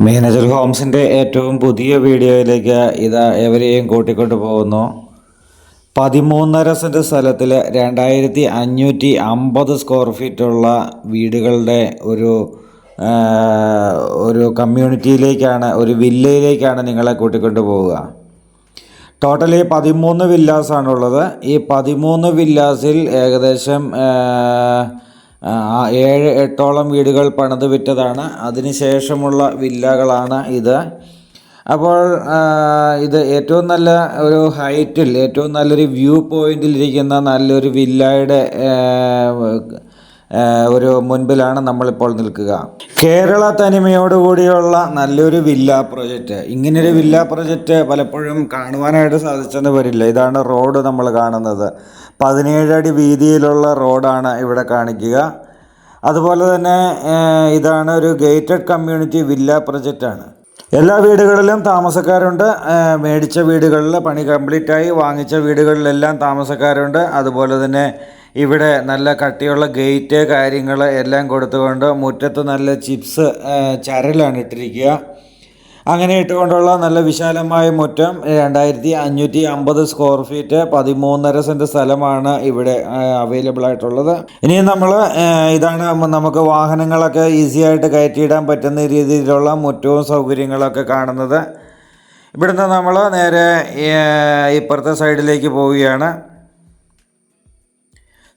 മീനച്ചൽ ഹോംസിൻ്റെ ഏറ്റവും പുതിയ വീഡിയോയിലേക്ക് ഇതാ എവരെയും കൂട്ടിക്കൊണ്ടു പോകുന്നു. 13.5 സെൻറ്റ് സ്ഥലത്തിൽ 2550 സ്ക്വയർ ഫീറ്റുള്ള വീടുകളുടെ ഒരു കമ്മ്യൂണിറ്റിയിലേക്കാണ്, ഒരു വില്ലയിലേക്കാണ് നിങ്ങളെ കൂട്ടിക്കൊണ്ടു പോവുക. ടോട്ടലി 13 വില്ലാസാണുള്ളത്. ഈ 13 വില്ലാസിൽ ഏകദേശം 7-8ഓളം വീടുകൾ പണിത് വിറ്റതാണ്. അതിനുശേഷമുള്ള വില്ലകളാണ് ഇത്. അപ്പോൾ ഇത് ഏറ്റവും നല്ല ഒരു ഹൈറ്റിൽ, ഏറ്റവും നല്ലൊരു വ്യൂ പോയിന്റിലിരിക്കുന്ന നല്ലൊരു വില്ലയുടെ ഒരു മുൻപിലാണ് നമ്മളിപ്പോൾ നിൽക്കുക. കേരള തനിമയോടുകൂടിയുള്ള നല്ലൊരു വില്ല പ്രൊജക്റ്റ്. ഇങ്ങനൊരു വില്ല പ്രൊജക്റ്റ് പലപ്പോഴും കാണുവാനായിട്ട് സാധിച്ചെന്ന് വരില്ല. ഇതാണ് റോഡ് നമ്മൾ കാണുന്നത്. 17 അടി വീതിയിലുള്ള റോഡാണ് ഇവിടെ കാണിക്കുക. അതുപോലെ തന്നെ ഇതാണ് ഒരു ഗേറ്റഡ് കമ്മ്യൂണിറ്റി വില്ല പ്രൊജക്റ്റാണ്. എല്ലാ വീടുകളിലും താമസക്കാരുണ്ട്. മേടിച്ച വീടുകളിൽ പണി കംപ്ലീറ്റായി വാങ്ങിച്ച വീടുകളിലെല്ലാം താമസക്കാരുണ്ട്. അതുപോലെ തന്നെ ഇവിടെ നല്ല കട്ടിയുള്ള ഗേറ്റ് കാര്യങ്ങൾ എല്ലാം കൊടുത്തുകൊണ്ട് മുറ്റത്ത് നല്ല ചിപ്സ് ചരലാണ് ഇട്ടിരിക്കുക. അങ്ങനെ ഇട്ടുകൊണ്ടുള്ള നല്ല വിശാലമായ മുറ്റം. 2550 സ്ക്വയർ ഫീറ്റ്, 13.5 സെൻറ്റ് സ്ഥലമാണ് ഇവിടെ അവൈലബിൾ ആയിട്ടുള്ളത്. ഇനിയും ഇതാണ് നമുക്ക് വാഹനങ്ങളൊക്കെ ഈസി ആയിട്ട് കയറ്റിയിടാൻ പറ്റുന്ന രീതിയിലുള്ള മുറ്റവും സൗകര്യങ്ങളൊക്കെ കാണുന്നത്. ഇവിടുന്ന് നമ്മൾ നേരെ ഇപ്പുറത്തെ സൈഡിലേക്ക് പോവുകയാണ്.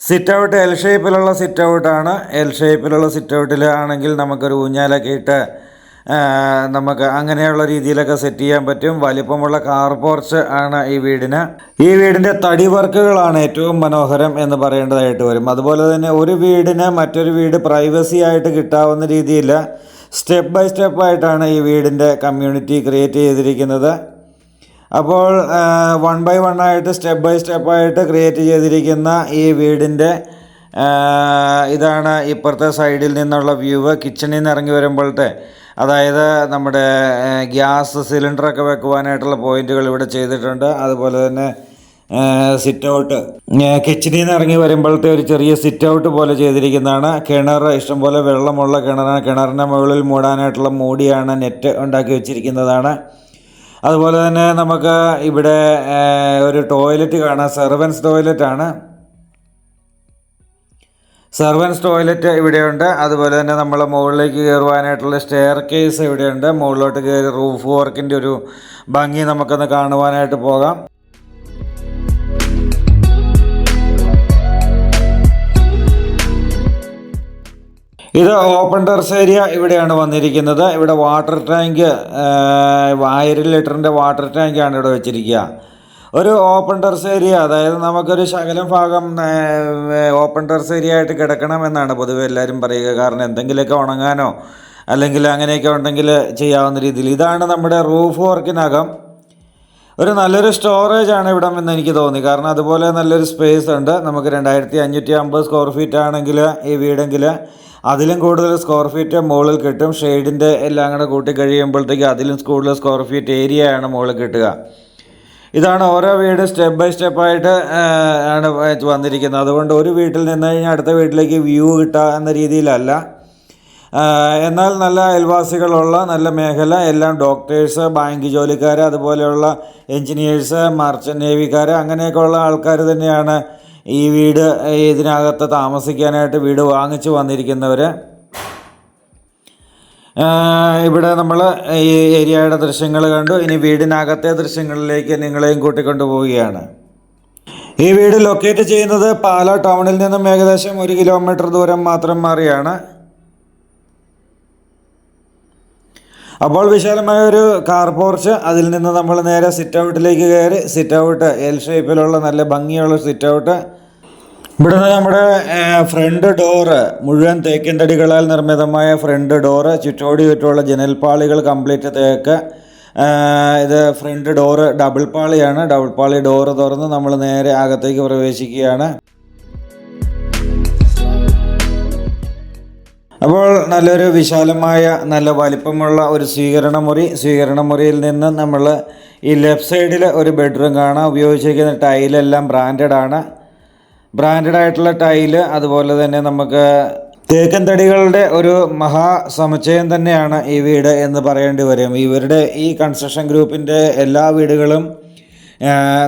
സിറ്റ് ഔട്ട് എൽ ഷേപ്പിലുള്ള സിറ്റ് ഔട്ടാണ്. എൽ ഷേപ്പിലുള്ള സിറ്റ് ഔട്ടിലാണെങ്കിൽ നമുക്കൊരു ഊഞ്ഞാലൊക്കെ ഇട്ട് നമുക്ക് അങ്ങനെയുള്ള രീതിയിലൊക്കെ സെറ്റ് ചെയ്യാൻ പറ്റും. വലിപ്പമുള്ള കാർ പോർച്ച് ആണ് ഈ വീടിന്. ഈ വീടിൻ്റെ തടി വർക്കുകളാണ് ഏറ്റവും മനോഹരം എന്ന് പറയേണ്ടതായിട്ട് വരും. അതുപോലെ തന്നെ ഒരു വീടിന് മറ്റൊരു വീട് പ്രൈവസി ആയിട്ട് കിട്ടാവുന്ന രീതിയിൽ സ്റ്റെപ്പ് ബൈ സ്റ്റെപ്പായിട്ടാണ് ഈ വീടിൻ്റെ കമ്മ്യൂണിറ്റി ക്രിയേറ്റ് ചെയ്തിരിക്കുന്നത്. അപ്പോൾ 1 by 1 ആയിട്ട് സ്റ്റെപ്പ് ബൈ സ്റ്റെപ്പായിട്ട് ക്രിയേറ്റ് ചെയ്തിരിക്കുന്ന ഈ വീടിൻ്റെ ഇതാണ് ഇപ്പുറത്തെ സൈഡിൽ നിന്നുള്ള വ്യൂ. കിച്ചണിൽ നിന്ന് ഇറങ്ങി വരുമ്പോഴത്തെ, അതായത് നമ്മുടെ ഗ്യാസ് സിലിണ്ടറൊക്കെ വെക്കുവാനായിട്ടുള്ള പോയിന്റുകൾ ഇവിടെ ചെയ്തിട്ടുണ്ട്. അതുപോലെ തന്നെ സിറ്റ് ഔട്ട്, കിച്ചണിൽ നിന്ന് ഇറങ്ങി വരുമ്പോഴത്തെ ഒരു ചെറിയ സിറ്റ് ഔട്ട് പോലെ ചെയ്തിരിക്കുന്നതാണ്. കിണർ, ഇഷ്ടംപോലെ വെള്ളമുള്ള കിണറാണ്. കിണറിൻ്റെ മുകളിൽ മൂടാനായിട്ടുള്ള മൂടിയാണ്, നെറ്റ് ഉണ്ടാക്കി വെച്ചിരിക്കുന്നതാണ്. അതുപോലെ തന്നെ നമുക്ക് ഇവിടെ ഒരു ടോയ്ലറ്റ് കാണാം. സെർവൻസ് ടോയ്ലറ്റാണ്. സെർവൻസ് ടോയ്ലറ്റ് ഇവിടെയുണ്ട്. അതുപോലെ തന്നെ നമ്മൾ മുകളിലേക്ക് കയറുവാനായിട്ടുള്ള സ്റ്റെയർ കേസ് ഇവിടെയുണ്ട്. മുകളിലോട്ട് കയറി റൂഫ് വർക്കിൻ്റെ ഒരു ഭംഗി നമുക്കൊന്ന് കാണുവാനായിട്ട് പോകാം. ഇത് ഓപ്പൺ ടെറസ് ഏരിയ ഇവിടെയാണ് വന്നിരിക്കുന്നത്. ഇവിടെ വാട്ടർ ടാങ്ക്, 1000 ലിറ്ററിൻ്റെ വാട്ടർ ടാങ്കാണ് ഇവിടെ വെച്ചിരിക്കുക. ഒരു ഓപ്പൺ ടെറസ് ഏരിയ, അതായത് നമുക്കൊരു ശകലം ഭാഗം ഓപ്പൺ ടെറസ് ഏരിയ ആയിട്ട് കിടക്കണം എന്നാണ് പൊതുവെ എല്ലാവരും പറയുക. കാരണം എന്തെങ്കിലുമൊക്കെ ഉണങ്ങാനോ അല്ലെങ്കിൽ അങ്ങനെയൊക്കെ ഉണ്ടെങ്കിൽ ചെയ്യാവുന്ന രീതിയിൽ. ഇതാണ് നമ്മുടെ റൂഫ് വർക്കിനകം. ഒരു നല്ലൊരു സ്റ്റോറേജ് ആണ് ഇവിടം എന്ന് എനിക്ക് തോന്നി. കാരണം അതുപോലെ നല്ലൊരു സ്പേസ് ഉണ്ട്. നമുക്ക് 2550 സ്ക്വയർ ഫീറ്റ് ആണെങ്കിൽ ഈ വീടെങ്കിൽ അതിലും കൂടുതൽ സ്ക്വയർ ഫീറ്റ് മുകളിൽ കിട്ടും. ഷെയ്ഡിൻ്റെ എല്ലാം കൂടെ കൂട്ടി കഴിയുമ്പോഴത്തേക്ക് അതിലും കൂടുതൽ സ്ക്വയർ ഫീറ്റ് ഏരിയയാണ് മുകളിൽ കിട്ടുക. ഇതാണ് ഓരോ വീട് സ്റ്റെപ്പ് ബൈ സ്റ്റെപ്പായിട്ട് ആണ് വന്നിരിക്കുന്നത്. അതുകൊണ്ട് ഒരു വീട്ടിൽ നിന്ന് കഴിഞ്ഞാൽ അടുത്ത വീട്ടിലേക്ക് വ്യൂ കിട്ടുക രീതിയിലല്ല. എന്നാൽ നല്ല അയൽവാസികളുള്ള നല്ല മേഖല, എല്ലാം ഡോക്ടേഴ്സ്, ബാങ്ക് ജോലിക്കാർ, അതുപോലെയുള്ള എൻജിനീയേഴ്സ്, മർച്ചൻ്റ് നേവിക്കാർ, അങ്ങനെയൊക്കെയുള്ള ആൾക്കാർ തന്നെയാണ് ഈ വീട് ഇതിനകത്ത് താമസിക്കാനായിട്ട് വീട് വാങ്ങിച്ച് വന്നിരിക്കുന്നവർ. ഇവിടെ നമ്മൾ ഈ ഏരിയയുടെ ദൃശ്യങ്ങൾ കണ്ടു. ഇനി വീടിനകത്തെ ദൃശ്യങ്ങളിലേക്ക് നിങ്ങളെയും കൂട്ടിക്കൊണ്ടു പോവുകയാണ്. ഈ വീട് ലൊക്കേറ്റ് ചെയ്യുന്നത് പാലാ ടൗണിൽ നിന്നും ഏകദേശം 1 കിലോമീറ്റർ ദൂരം മാത്രം മാറിയാണ്. അപ്പോൾ വിശാലമായ ഒരു കാർ പോർച്ച്, അതിൽ നിന്ന് നമ്മൾ നേരെ സിറ്റ് ഔട്ടിലേക്ക് കയറി. സിറ്റ് ഔട്ട് എൽ ഷേപ്പിലുള്ള നല്ല ഭംഗിയുള്ള സിറ്റ് ഔട്ട്. ഇവിടുന്ന് നമ്മുടെ ഫ്രണ്ട് ഡോറ് മുഴുവൻ തേക്കിൻ തടികളാൽ നിർമ്മിതമായ ഫ്രണ്ട് ഡോറ്, ചുറ്റുമുള്ള ജനൽപ്പാളികൾ കംപ്ലീറ്റ് തേക്ക്. ഇത് ഫ്രണ്ട് ഡോറ് ഡബിൾ പാളിയാണ്. ഡബിൾ പാളി ഡോറ് തുറന്ന് നമ്മൾ നേരെ അകത്തേക്ക് പ്രവേശിക്കുകയാണ്. അപ്പോൾ നല്ലൊരു വിശാലമായ നല്ല വലിപ്പമുള്ള ഒരു സ്വീകരണ മുറിയിൽ നിന്ന് നമ്മൾ ഈ ലെഫ്റ്റ് സൈഡിൽ ഒരു ബെഡ്റൂം കാണാം. ഉപയോഗിച്ചിരിക്കുന്ന ടൈലെല്ലാം ബ്രാൻഡഡ് ആയിട്ടുള്ള ടൈല്. അതുപോലെ തന്നെ നമുക്ക് തേക്കൻ തടികളുടെ ഒരു മഹാസമുച്ചയം തന്നെയാണ് ഈ വീട് എന്ന് പറയേണ്ടി വരും. ഇവരുടെ ഈ കൺസ്ട്രക്ഷൻ ഗ്രൂപ്പിൻ്റെ എല്ലാ വീടുകളും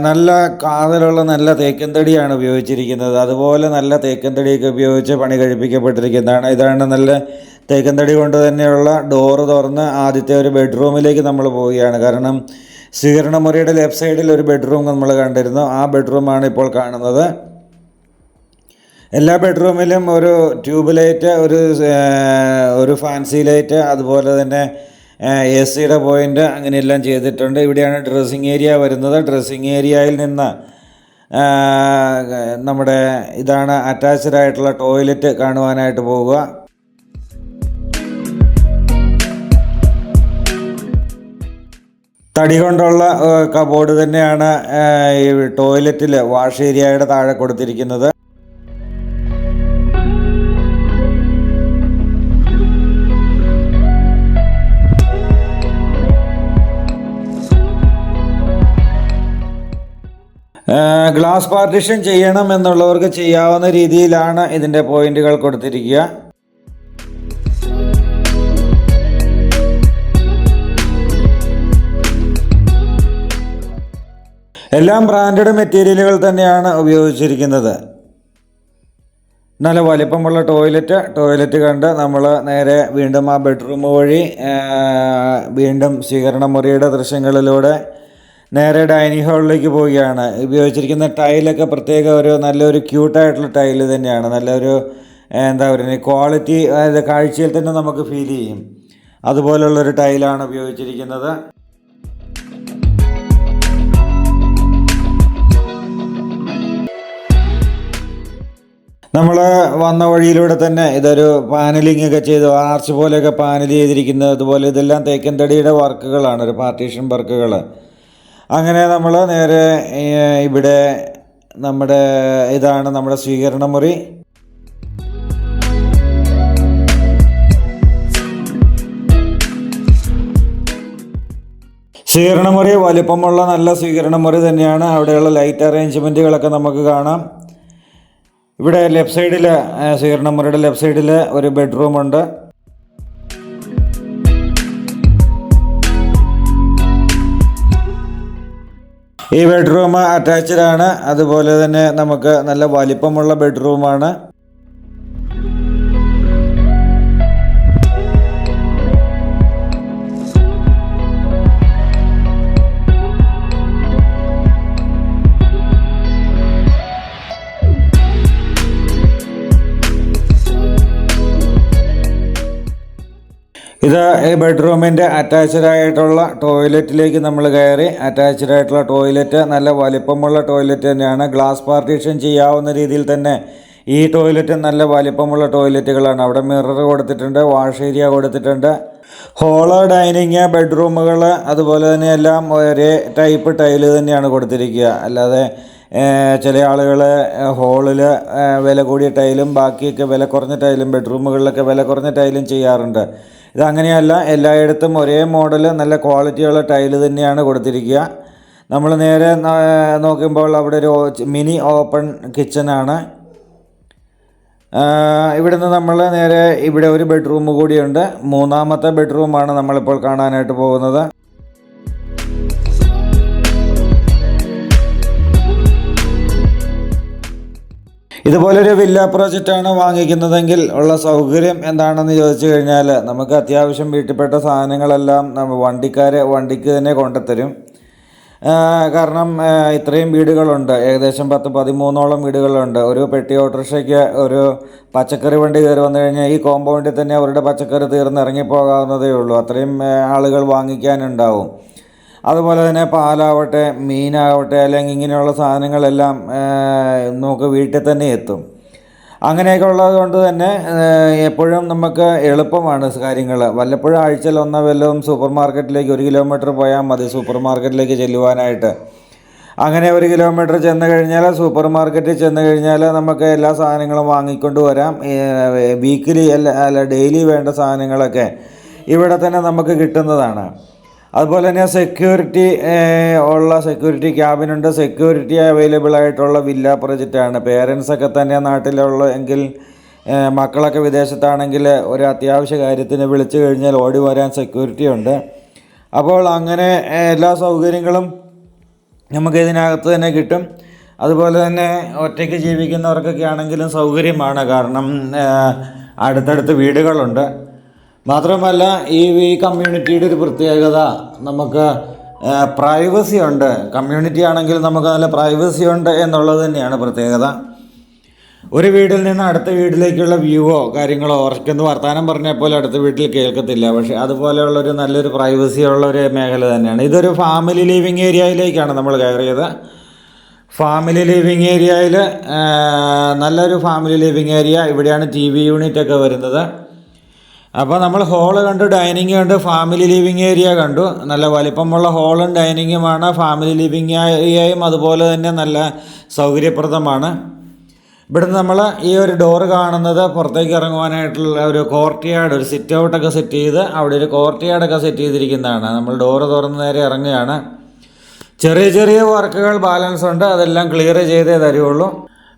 നല്ല കാതലുള്ള നല്ല തേക്കൻ തടിയാണ് ഉപയോഗിച്ചിരിക്കുന്നത്. അതുപോലെ നല്ല തേക്കൻ തടിയൊക്കെ ഉപയോഗിച്ച് പണി കഴിപ്പിക്കപ്പെട്ടിരിക്കുന്നതാണ്. ഇതാണ് നല്ല തേക്കൻ തടി കൊണ്ട് തന്നെയുള്ള ഡോറ് തുറന്ന് ആദ്യത്തെ ഒരു ബെഡ്റൂമിലേക്ക് നമ്മൾ പോവുകയാണ്. കാരണം സ്വീകരണ മുറിയുടെ ലെഫ്റ്റ് സൈഡിൽ ഒരു ബെഡ്റൂം നമ്മൾ കണ്ടിരുന്നു. ആ ബെഡ്റൂമാണ് ഇപ്പോൾ കാണുന്നത്. എല്ലാ ബെഡ്റൂമിലും ഒരു ട്യൂബ് ലൈറ്റ്, ഒരു ഫാൻസി ലൈറ്റ്, അതുപോലെ തന്നെ AC-യുടെ പോയിൻ്റ് അങ്ങനെയെല്ലാം ചെയ്തിട്ടുണ്ട്. ഇവിടെയാണ് ഡ്രസ്സിങ് ഏരിയ വരുന്നത്. ഡ്രസ്സിങ് ഏരിയയിൽ നിന്ന് നമ്മുടെ ഇതാണ് അറ്റാച്ച്ഡ് ആയിട്ടുള്ള ടോയ്ലറ്റ് കാണുവാനായിട്ട് പോവുക. തടി കൊണ്ടുള്ള കബോർഡ് തന്നെയാണ് ഈ ടോയ്ലറ്റിൽ വാഷ് ഏരിയയുടെ താഴെ കൊടുത്തിരിക്കുന്നത്. ഗ്ലാസ് പാർട്ടീഷൻ ചെയ്യണം എന്നുള്ളവർക്ക് ചെയ്യാവുന്ന രീതിയിലാണ് ഇതിൻ്റെ പോയിന്റുകൾ കൊടുത്തിരിക്കുക. എല്ലാം ബ്രാൻഡഡ് മെറ്റീരിയലുകൾ തന്നെയാണ് ഉപയോഗിച്ചിരിക്കുന്നത്. നല്ല വലിപ്പമുള്ള ടോയ്ലറ്റ് കണ്ട് നമ്മൾ നേരെ വീണ്ടും ആ ബെഡ്റൂം വഴി വീണ്ടും സ്വീകരണ മുറിയുടെ ദൃശ്യങ്ങളിലൂടെ നേരെ ഡൈനിങ് ഹാളിലേക്ക് പോവുകയാണ്. ഉപയോഗിച്ചിരിക്കുന്ന ടൈലൊക്കെ പ്രത്യേക നല്ലൊരു ക്യൂട്ടായിട്ടുള്ള ടൈല് തന്നെയാണ്. നല്ലൊരു എന്താ പറയുക ക്വാളിറ്റി, അതായത് കാഴ്ചയിൽ തന്നെ നമുക്ക് ഫീൽ ചെയ്യും. അതുപോലുള്ളൊരു ടൈലാണ് ഉപയോഗിച്ചിരിക്കുന്നത്. നമ്മൾ വന്ന വഴിയിലൂടെ തന്നെ ഇതൊരു പാനലിംഗ് ഒക്കെ ചെയ്ത് ആർച്ച് പോലെയൊക്കെ പാനൽ ചെയ്തിരിക്കുന്നത്. അതുപോലെ ഇതെല്ലാം തേക്കൻ തടിയുടെ വർക്കുകളാണ്, ഒരു പാർട്ടീഷൻ വർക്കുകൾ. അങ്ങനെ നമ്മൾ നേരെ ഇവിടെ ഇതാണ് നമ്മുടെ സ്വീകരണ മുറി. സ്വീകരണമുറി വലിപ്പമുള്ള നല്ല സ്വീകരണമുറി തന്നെയാണ്. അവിടെയുള്ള ലൈറ്റ് അറേഞ്ച്മെൻറ്റുകളൊക്കെ നമുക്ക് കാണാം. ഇവിടെ ലെഫ്റ്റ് സൈഡിൽ, സ്വീകരണമുറിയുടെ ലെഫ്റ്റ് സൈഡിൽ ഒരു ബെഡ്റൂമുണ്ട്. ഈ ബെഡ്റൂം അറ്റാച്ച്ഡ് ആണ്. അതുപോലെ തന്നെ നമുക്ക് നല്ല വലിപ്പമുള്ള ബെഡ്റൂമാണ്. ഇത് ഈ ബെഡ്റൂമിൻ്റെ അറ്റാച്ച്ഡ് ആയിട്ടുള്ള ടോയ്ലറ്റിലേക്ക് നമ്മൾ കയറി. അറ്റാച്ച്ഡ് ആയിട്ടുള്ള ടോയ്ലറ്റ് നല്ല വലിപ്പമുള്ള ടോയ്ലറ്റ് തന്നെയാണ്. ഗ്ലാസ് പാർട്ടീഷൻ ചെയ്യാവുന്ന രീതിയിൽ തന്നെ ഈ ടോയ്ലറ്റ് നല്ല വലിപ്പമുള്ള ടോയ്ലറ്റുകളാണ്. അവിടെ മിറർ കൊടുത്തിട്ടുണ്ട്, വാഷ് ഏരിയ കൊടുത്തിട്ടുണ്ട്. ഹോള്, ഡൈനിങ്, ബെഡ്റൂമുകൾ അതുപോലെ തന്നെ എല്ലാം ഒരേ ടൈപ്പ് ടൈല് തന്നെയാണ് കൊടുത്തിരിക്കുക. അല്ലാതെ ചില ആളുകൾ ഹോളിൽ വില കൂടിയ ടൈലും ബാക്കിയൊക്കെ വില കുറഞ്ഞ ടൈലും, ബെഡ്റൂമുകളിലൊക്കെ വില കുറഞ്ഞ ടൈലും ചെയ്യാറുണ്ട്. ഇതങ്ങനെയല്ല, എല്ലായിടത്തും ഒരേ മോഡൽ നല്ല ക്വാളിറ്റിയുള്ള ടൈല് തന്നെയാണ് കൊടുത്തിരിക്കുക. നമ്മൾ നേരെ നോക്കുമ്പോൾ അവിടെ ഒരു മിനി ഓപ്പൺ കിച്ചനാണ്. ഇവിടുന്ന് നമ്മൾ നേരെ ഇവിടെ ഒരു ബെഡ്റൂം കൂടിയുണ്ട്. മൂന്നാമത്തെ ബെഡ്റൂമാണ് നമ്മളിപ്പോൾ കാണാനായിട്ട് പോകുന്നത്. ഇതുപോലൊരു വില്ല പ്രോജക്റ്റാണ് വാങ്ങിക്കുന്നതെങ്കിൽ ഉള്ള സൗകര്യം എന്താണെന്ന് ചോദിച്ചു കഴിഞ്ഞാൽ, നമുക്ക് അത്യാവശ്യം വീട്ടിൽപ്പെട്ട സാധനങ്ങളെല്ലാം വണ്ടിക്ക് തന്നെ കൊണ്ടുത്തരും. കാരണം ഇത്രയും വീടുകളുണ്ട്, ഏകദേശം 10-13ഓളം വീടുകളുണ്ട്. ഒരു പെട്ടി ഓട്ടോറിക്ഷയ്ക്ക് ഒരു പച്ചക്കറി വണ്ടി കയറി വന്നു കഴിഞ്ഞാൽ ഈ കോമ്പൗണ്ടിൽ തന്നെ അവരുടെ പച്ചക്കറി തീർന്ന് ഇറങ്ങിപ്പോകാവുന്നതേ ഉള്ളൂ. അത്രയും ആളുകൾ വാങ്ങിക്കാനുണ്ടാവും. അതുപോലെ തന്നെ പാലാവട്ടെ, മീനാവട്ടെ, അല്ലെങ്കിൽ ഇങ്ങനെയുള്ള സാധനങ്ങളെല്ലാം നമുക്ക് വീട്ടിൽ തന്നെ എത്തും. അങ്ങനെയൊക്കെ ഉള്ളത് കൊണ്ട് തന്നെ എപ്പോഴും നമുക്ക് എളുപ്പമാണ് കാര്യങ്ങൾ. വല്ലപ്പോഴും ആഴ്ചയിൽ ഒന്നോ വല്ലതും സൂപ്പർ മാർക്കറ്റിലേക്ക് 1 കിലോമീറ്റർ പോയാൽ മതി സൂപ്പർ മാർക്കറ്റിലേക്ക് ചെല്ലുവാനായിട്ട്. അങ്ങനെ 1 കിലോമീറ്റർ ചെന്ന് കഴിഞ്ഞാൽ സൂപ്പർ മാർക്കറ്റിൽ ചെന്ന് കഴിഞ്ഞാൽ നമുക്ക് എല്ലാ സാധനങ്ങളും വാങ്ങിക്കൊണ്ട് വരാം. വീക്കിലി അല്ല ഡെയിലി വേണ്ട സാധനങ്ങളൊക്കെ ഇവിടെ തന്നെ നമുക്ക് കിട്ടുന്നതാണ്. അതുപോലെ തന്നെ സെക്യൂരിറ്റി ക്യാബിനുണ്ട്. സെക്യൂരിറ്റി അവൈലബിൾ ആയിട്ടുള്ള വില്ല പ്രൊജക്റ്റാണ്. പേരൻസൊക്കെ തന്നെ നാട്ടിലുള്ള എങ്കിൽ മക്കളൊക്കെ വിദേശത്താണെങ്കിൽ ഒരു അത്യാവശ്യ കാര്യത്തിന് വിളിച്ചു കഴിഞ്ഞാൽ ഓടി വരാൻ സെക്യൂരിറ്റി ഉണ്ട്. അപ്പോൾ അങ്ങനെ എല്ലാ സൗകര്യങ്ങളും നമുക്ക് ഇതിനകത്ത് തന്നെ കിട്ടും. അതുപോലെ തന്നെ ഒറ്റയ്ക്ക് ജീവിക്കുന്നവർക്കൊക്കെ ആണെങ്കിലും സൗകര്യമാണ്. കാരണം അടുത്തടുത്ത് വീടുകളുണ്ട്. മാത്രമല്ല ഈ കമ്മ്യൂണിറ്റിയുടെ ഒരു പ്രത്യേകത, നമുക്ക് പ്രൈവസി ഉണ്ട്. കമ്മ്യൂണിറ്റി ആണെങ്കിൽ നമുക്ക് നല്ല പ്രൈവസി ഉണ്ട് എന്നുള്ളത് തന്നെയാണ് പ്രത്യേകത. ഒരു വീട്ടിൽ നിന്ന് അടുത്ത വീട്ടിലേക്കുള്ള വ്യൂവോ കാര്യങ്ങളോ ഉറക്കൊന്ന് വർത്തമാനം പറഞ്ഞാൽ പോലെ അടുത്ത വീട്ടിൽ കേൾക്കത്തില്ല. പക്ഷേ അതുപോലെയുള്ളൊരു നല്ലൊരു പ്രൈവസി ഉള്ളൊരു മേഖല തന്നെയാണ്. ഇതൊരു ഫാമിലി ലിവിങ് ഏരിയയിലേക്കാണ് നമ്മൾ കയറിയത്. ഫാമിലി ലിവിങ് ഏരിയയിൽ നല്ലൊരു ഫാമിലി ലിവിങ് ഏരിയ. ഇവിടെയാണ് TV യൂണിറ്റൊക്കെ വരുന്നത്. അപ്പോൾ നമ്മൾ ഹോള് കണ്ടു, ഡൈനിങ് കണ്ടു, ഫാമിലി ലിവിങ് ഏരിയ കണ്ടു. നല്ല വലിപ്പമുള്ള ഹോളും ഡൈനിങ്ങുമാണ്. ഫാമിലി ലിവിങ് ഏരിയയും അതുപോലെ തന്നെ നല്ല സൗകര്യപ്രദമാണ്. ഇവിടുന്ന് നമ്മൾ ഈ ഒരു ഡോറ് കാണുന്നത് പുറത്തേക്ക് ഇറങ്ങുവാനായിട്ടുള്ള ഒരു കോർട്ട്യാർഡ്, ഒരു സിറ്റ് ഔട്ടൊക്കെ സെറ്റ് ചെയ്ത് അവിടെ ഒരു കോർട്ട്യാർഡൊക്കെ സെറ്റ് ചെയ്തിരിക്കുന്നതാണ്. നമ്മൾ ഡോറ് തുറന്ന് നേരെ ഇറങ്ങുകയാണ്. ചെറിയ ചെറിയ വർക്കുകൾ ബാലൻസ് ഉണ്ട്, അതെല്ലാം ക്ലിയർ ചെയ്തേ തരുള്ളൂ.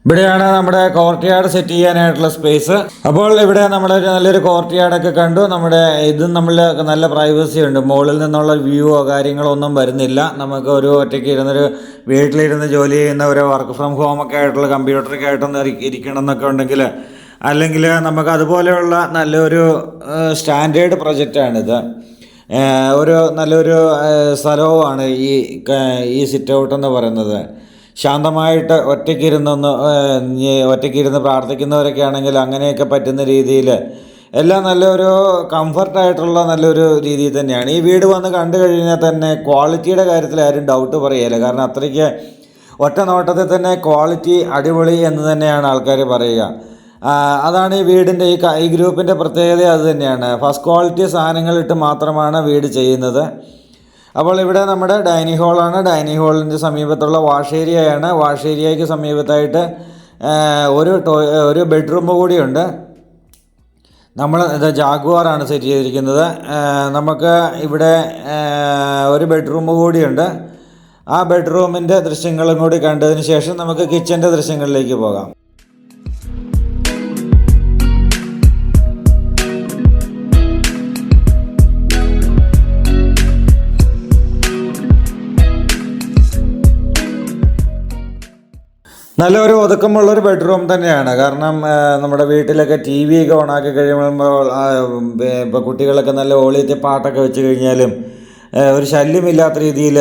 ഇവിടെയാണ് നമ്മുടെ കോർട്ട്യാർഡ് സെറ്റ് ചെയ്യാനായിട്ടുള്ള സ്പേസ്. അപ്പോൾ ഇവിടെ നമ്മുടെ നല്ലൊരു കോർട്ട്യാർഡൊക്കെ കണ്ടു. നമ്മുടെ ഇതും നമ്മൾ നല്ല പ്രൈവസി ഉണ്ട്. മുകളിൽ നിന്നുള്ള വ്യൂവോ കാര്യങ്ങളോ ഒന്നും വരുന്നില്ല. നമുക്ക് ഒരു ഒറ്റയ്ക്ക് ഇരുന്നൊരു വീട്ടിലിരുന്ന് ജോലി ചെയ്യുന്ന ഒരു വർക്ക് ഫ്രം ഹോമൊക്കെ ആയിട്ടുള്ള കമ്പ്യൂട്ടറൊക്കെ ആയിട്ടൊന്ന് ഇരിക്കണം എന്നൊക്കെ ഉണ്ടെങ്കിൽ, അല്ലെങ്കിൽ നമുക്ക് അതുപോലെയുള്ള നല്ലൊരു സ്റ്റാൻഡേർഡ് പ്രൊജക്റ്റാണിത്. നല്ലൊരു സ്ഥലവുമാണ് ഈ സിറ്റ് ഔട്ട് എന്ന് പറയുന്നത്. ശാന്തമായിട്ട് ഒറ്റയ്ക്കിരുന്ന് പ്രാർത്ഥിക്കുന്നവരൊക്കെ ആണെങ്കിൽ അങ്ങനെയൊക്കെ പറ്റുന്ന രീതിയിൽ എല്ലാം നല്ലൊരു കംഫർട്ടായിട്ടുള്ള നല്ലൊരു രീതിയിൽ തന്നെയാണ്. ഈ വീട് വന്ന് കണ്ടു കഴിഞ്ഞാൽ തന്നെ ക്വാളിറ്റിയുടെ കാര്യത്തിൽ ആരും ഡൗട്ട് പറയുകയില്ല. കാരണം അത്രയ്ക്ക് ഒറ്റ നോട്ടത്തിൽ തന്നെ ക്വാളിറ്റി അടിപൊളി എന്ന് തന്നെയാണ് ആൾക്കാർ പറയുക. അതാണ് ഈ വീടിൻ്റെ ഈ ഗ്രൂപ്പിൻ്റെ പ്രത്യേകത. അത് തന്നെയാണ്, ഫസ്റ്റ് ക്വാളിറ്റി സാധനങ്ങളിട്ട് മാത്രമാണ് വീട് ചെയ്യുന്നത്. അപ്പോൾ ഇവിടെ നമ്മുടെ ഡൈനിങ് ഹാളാണ്. ഡൈനിങ് ഹാളിൻ്റെ സമീപത്തുള്ള വാഷ് ഏരിയയാണ്. വാഷ് ഏരിയയ്ക്ക് സമീപത്തായിട്ട് ഒരു ബെഡ്റൂം കൂടിയുണ്ട്. നമ്മൾ ജാഗ്വാറാണ് സെറ്റ് ചെയ്തിരിക്കുന്നത്. നമുക്ക് ഇവിടെ ഒരു ബെഡ്റൂം കൂടിയുണ്ട്. ആ ബെഡ്റൂമിൻ്റെ ദൃശ്യങ്ങളും കൂടി കണ്ടതിന് ശേഷം നമുക്ക് കിച്ചൻ്റെ ദൃശ്യങ്ങളിലേക്ക് പോകാം. നല്ലൊരു ഒതുക്കമുള്ളൊരു ബെഡ്റൂം തന്നെയാണ്. കാരണം നമ്മുടെ വീട്ടിലൊക്കെ TV ഒക്കെ ഓണാക്കി കഴിയുമ്പോൾ ഇപ്പോൾ കുട്ടികളൊക്കെ നല്ല ഓളിയത്തെ പാട്ടൊക്കെ വെച്ച് കഴിഞ്ഞാലും ഒരു ശല്യമില്ലാത്ത രീതിയിൽ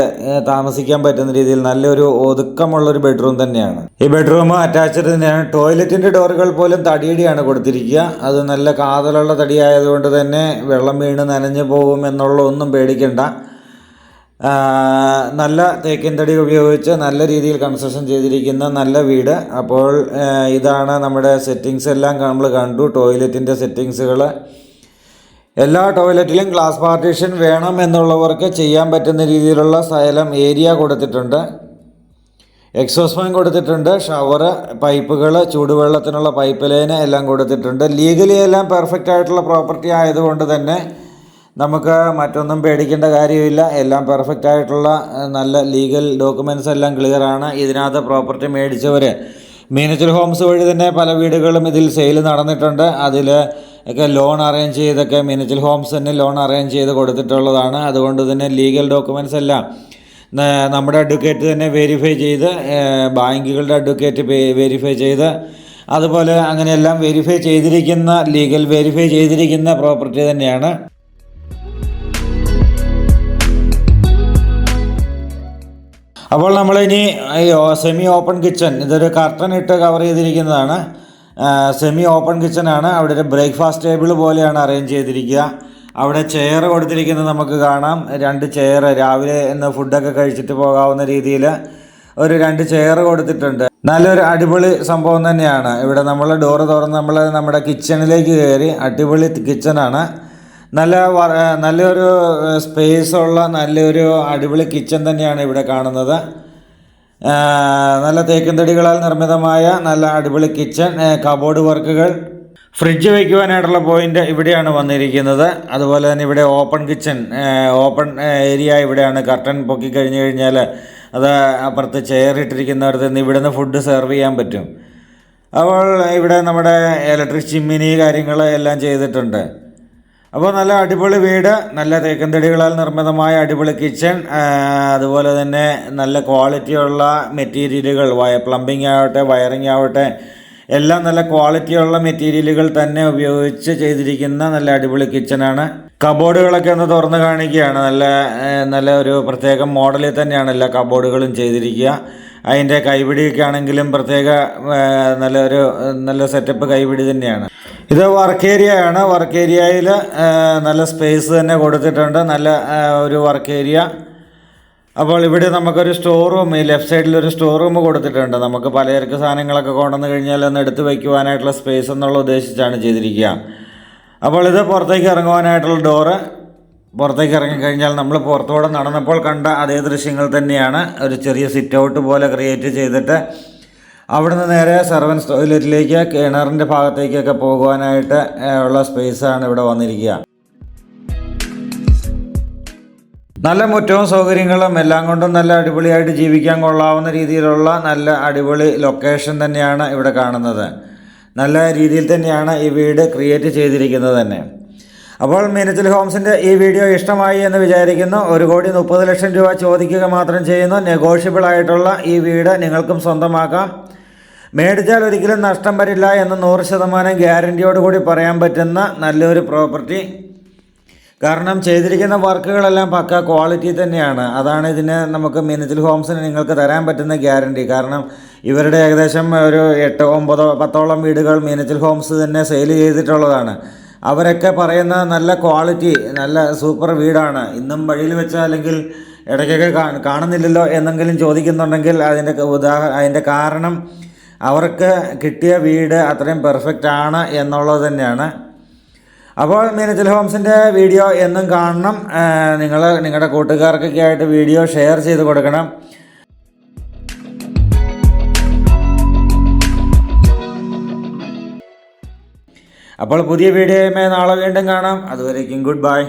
താമസിക്കാൻ പറ്റുന്ന രീതിയിൽ നല്ലൊരു ഒതുക്കമുള്ളൊരു ബെഡ്റൂം തന്നെയാണ്. ഈ ബെഡ്റൂം അറ്റാച്ച്ഡ് തന്നെയാണ്. ടോയ്ലറ്റിൻ്റെ ഡോറുകൾ പോലും തടിയടിയാണ് കൊടുത്തിരിക്കുക. അത് നല്ല കാതലുള്ള തടിയായതുകൊണ്ട് തന്നെ വെള്ളം വീണ് നനഞ്ഞു പോകും എന്നുള്ള ഒന്നും പേടിക്കണ്ട. നല്ല തേക്കിൻ തടി ഉപയോഗിച്ച് നല്ല രീതിയിൽ കൺസ്ട്രക്ഷൻ ചെയ്തിരിക്കുന്ന നല്ല വീട്. അപ്പോൾ ഇതാണ് നമ്മുടെ സെറ്റിങ്സ് എല്ലാം നമ്മൾ കണ്ടു. ടോയ്ലറ്റിൻ്റെ സെറ്റിങ്സുകൾ, എല്ലാ ടോയ്ലറ്റിലും ഗ്ലാസ് പാർട്ടീഷൻ വേണം എന്നുള്ളവർക്ക് ചെയ്യാൻ പറ്റുന്ന രീതിയിലുള്ള സ്ഥലം ഏരിയ കൊടുത്തിട്ടുണ്ട്. എക്സോസ്റ്റ് ഫാൻ കൊടുത്തിട്ടുണ്ട്. ഷവർ, പൈപ്പുകൾ, ചൂടുവെള്ളത്തിനുള്ള പൈപ്പ് ലൈന് എല്ലാം കൊടുത്തിട്ടുണ്ട്. ലീഗലി എല്ലാം പെർഫെക്റ്റ് ആയിട്ടുള്ള പ്രോപ്പർട്ടി ആയതുകൊണ്ട് തന്നെ നമുക്ക് മറ്റൊന്നും പേടിക്കേണ്ട കാര്യമില്ല. എല്ലാം പെർഫെക്റ്റ് ആയിട്ടുള്ള നല്ല ലീഗൽ ഡോക്യുമെൻറ്റ്സ് എല്ലാം ക്ലിയറാണ്. ഇതിനകത്ത് പ്രോപ്പർട്ടി മേടിച്ചവർ മീനച്ചൽ ഹോംസ് വഴി തന്നെ പല വീടുകളും ഇതിൽ സെയിൽ നടന്നിട്ടുണ്ട്. അതിൽ ഒക്കെ ലോൺ അറേഞ്ച് ചെയ്തൊക്കെ മീനച്ചൽ ഹോംസ് തന്നെ ലോൺ അറേഞ്ച് ചെയ്ത് കൊടുത്തിട്ടുള്ളതാണ്. അതുകൊണ്ട് തന്നെ ലീഗൽ ഡോക്യുമെൻറ്റ്സ് എല്ലാം നമ്മുടെ അഡ്വക്കേറ്റ് തന്നെ വെരിഫൈ ചെയ്ത്, ബാങ്കുകളുടെ അഡ്വക്കേറ്റ് വെരിഫൈ ചെയ്ത്, അതുപോലെ അങ്ങനെയെല്ലാം വെരിഫൈ ചെയ്തിരിക്കുന്ന ലീഗൽ വെരിഫൈ ചെയ്തിരിക്കുന്ന പ്രോപ്പർട്ടി തന്നെയാണ്. അപ്പോൾ നമ്മളിനി സെമി ഓപ്പൺ കിച്ചൺ, ഇതൊരു കർട്ടൻ ഇട്ട് കവർ ചെയ്തിരിക്കുന്നതാണ്. സെമി ഓപ്പൺ കിച്ചനാണ്. അവിടെ ഒരു ബ്രേക്ക്ഫാസ്റ്റ് ടേബിൾ പോലെയാണ് അറേഞ്ച് ചെയ്തിരിക്കുക. അവിടെ ചെയർ കൊടുത്തിരിക്കുന്നത് നമുക്ക് കാണാം. 2 ചെയർ, രാവിലെ ഇന്ന് ഫുഡൊക്കെ കഴിച്ചിട്ട് പോകാവുന്ന രീതിയിൽ ഒരു 2 ചെയർ കൊടുത്തിട്ടുണ്ട്. നല്ലൊരു അടിപൊളി സംഭവം തന്നെയാണ്. ഇവിടെ നമ്മൾ ഡോറ് തുറന്ന് നമ്മുടെ കിച്ചണിലേക്ക് കയറി. അടിപൊളി കിച്ചനാണ്. നല്ലൊരു സ്പേസുള്ള നല്ലൊരു അടിപൊളി കിച്ചൺ തന്നെയാണ് ഇവിടെ കാണുന്നത്. നല്ല തേക്കിൻ തടികളാൽ നിർമ്മിതമായ നല്ല അടിപൊളി കിച്ചൺ, കബോർഡ് വർക്കുകൾ, ഫ്രിഡ്ജ് വയ്ക്കുവാനായിട്ടുള്ള പോയിൻ്റ് ഇവിടെയാണ് വന്നിരിക്കുന്നത്. അതുപോലെ തന്നെ ഇവിടെ ഓപ്പൺ കിച്ചൺ, ഓപ്പൺ ഏരിയ ഇവിടെയാണ്. കർട്ടൻ പൊക്കി കഴിഞ്ഞ് കഴിഞ്ഞാൽ അത് അപ്പുറത്ത് ചെയർ ഇട്ടിരിക്കുന്നിടത്ത് നിന്ന് ഇവിടുന്ന് ഫുഡ് സെർവ് ചെയ്യാൻ പറ്റും. അപ്പോൾ ഇവിടെ നമ്മുടെ ഇലക്ട്രിക് ചിമ്മിനി കാര്യങ്ങൾ എല്ലാം ചെയ്തിട്ടുണ്ട്. അപ്പോൾ നല്ല അടിപൊളി വീട്, നല്ല തേക്കൻ തടികളാൽ നിർമ്മിതമായ അടിപൊളി കിച്ചൺ, അതുപോലെ തന്നെ നല്ല ക്വാളിറ്റിയുള്ള മെറ്റീരിയലുകൾ, പ്ലംബിംഗ് ആവട്ടെ വയറിംഗ് ആവട്ടെ എല്ലാം നല്ല ക്വാളിറ്റിയുള്ള മെറ്റീരിയലുകൾ തന്നെ ഉപയോഗിച്ച് ചെയ്തിരിക്കുന്ന നല്ല അടിപൊളി കിച്ചണാണ്. കബോർഡുകളൊക്കെ ഒന്ന് തുറന്ന് കാണിക്കുകയാണ്. നല്ല ഒരു പ്രത്യേക മോഡലിൽ തന്നെയാണ് എല്ലാ കബോർഡുകളും ചെയ്തിരിക്കുക. അതിൻ്റെ കൈപിടിയൊക്കെ ആണെങ്കിലും പ്രത്യേക നല്ല സെറ്റപ്പ് കൈപിടി തന്നെയാണ്. ഇത് വർക്ക് ഏരിയ ആണ്. വർക്ക് ഏരിയയിൽ നല്ല സ്പേസ് തന്നെ കൊടുത്തിട്ടുണ്ട്, നല്ല ഒരു വർക്ക് ഏരിയ. അപ്പോൾ ഇവിടെ നമുക്കൊരു സ്റ്റോർ റൂം, ഈ ലെഫ്റ്റ് സൈഡിൽ ഒരു സ്റ്റോർ റൂം കൊടുത്തിട്ടുണ്ട്. നമുക്ക് പലചരക്ക് സാധനങ്ങളൊക്കെ കൊണ്ടുവന്ന് കഴിഞ്ഞാൽ ഒന്ന് എടുത്ത് വയ്ക്കുവാനായിട്ടുള്ള സ്പേസ് എന്നുള്ള ഉദ്ദേശിച്ചാണ് ചെയ്തിരിക്കുക. അപ്പോൾ ഇത് പുറത്തേക്ക് ഇറങ്ങുവാനായിട്ടുള്ള ഡോറ്. പുറത്തേക്ക് ഇറങ്ങിക്കഴിഞ്ഞാൽ നമ്മൾ പുറത്തൂടെ നടന്നപ്പോൾ കണ്ട അതേ ദൃശ്യങ്ങൾ തന്നെയാണ്. ഒരു ചെറിയ സിറ്റ് ഔട്ട് പോലെ ക്രിയേറ്റ് ചെയ്തിട്ട് അവിടുന്ന് നേരെ സർവൻസ് ടോയ്ലറ്റിലേക്ക്, കിണറിൻ്റെ ഭാഗത്തേക്കൊക്കെ പോകുവാനായിട്ട് ഉള്ള സ്പേസാണ് ഇവിടെ വന്നിരിക്കുക. നല്ല മുറ്റവും സൗകര്യങ്ങളും എല്ലാം കൊണ്ടും നല്ല അടിപൊളിയായിട്ട് ജീവിക്കാൻ കൊള്ളാവുന്ന രീതിയിലുള്ള നല്ല അടിപൊളി ലൊക്കേഷൻ തന്നെയാണ് ഇവിടെ കാണുന്നത്. നല്ല രീതിയിൽ തന്നെയാണ് ഈ വീട് ക്രിയേറ്റ് ചെയ്തിരിക്കുന്നത് തന്നെ. അപ്പോൾ മീനച്ചിൽ ഹോംസിൻ്റെ ഈ വീഡിയോ ഇഷ്ടമായി എന്ന് വിചാരിക്കുന്നു. 1,30,00,000 രൂപ ചോദിക്കുക മാത്രം ചെയ്യുന്നു. നെഗോഷ്യബിൾ ആയിട്ടുള്ള ഈ വീട് നിങ്ങൾക്കും സ്വന്തമാക്കാം. മേടിച്ചാൽ ഒരിക്കലും നഷ്ടം വരില്ല എന്ന് 100% ഗ്യാരൻറ്റിയോടുകൂടി പറയാൻ പറ്റുന്ന നല്ലൊരു പ്രോപ്പർട്ടി. കാരണം ചെയ്തിരിക്കുന്ന വർക്കുകളെല്ലാം പക്ക ക്വാളിറ്റി തന്നെയാണ്. അതാണ് ഇതിന് നമുക്ക് മീനച്ചിൽ ഹോംസിന് നിങ്ങൾക്ക് തരാൻ പറ്റുന്ന ഗ്യാരൻറ്റി. കാരണം ഇവരുടെ ഏകദേശം ഒരു 8, 9, 10ഓളം വീടുകൾ മീനച്ചിൽ ഹോംസ് തന്നെ സെയിൽ ചെയ്തിട്ടുള്ളതാണ്. അവരൊക്കെ പറയുന്ന നല്ല ക്വാളിറ്റി, നല്ല സൂപ്പർ വീടാണ്. ഇന്നും വഴിയിൽ വെച്ചാൽ അല്ലെങ്കിൽ ഇടയ്ക്കൊക്കെ കാണുന്നില്ലല്ലോ എന്നെങ്കിലും ചോദിക്കുന്നുണ്ടെങ്കിൽ അതിൻ്റെ കാരണം അവർക്ക് കിട്ടിയ വീട് അത്രയും പെർഫെക്റ്റ് ആണ് എന്നുള്ളത് തന്നെയാണ്. അപ്പോൾ മീനച്ചിൽ ഹോംസിൻ്റെ വീഡിയോ എന്നും കാണണം. നിങ്ങളുടെ കൂട്ടുകാർക്കൊക്കെ ആയിട്ട് വീഡിയോ ഷെയർ ചെയ്ത് കൊടുക്കണം. അപ്പോൾ പുതിയ വീഡിയോയുമായി നാളെ വീണ്ടും കാണാം. അതുവരേക്കും ഗുഡ് ബൈ.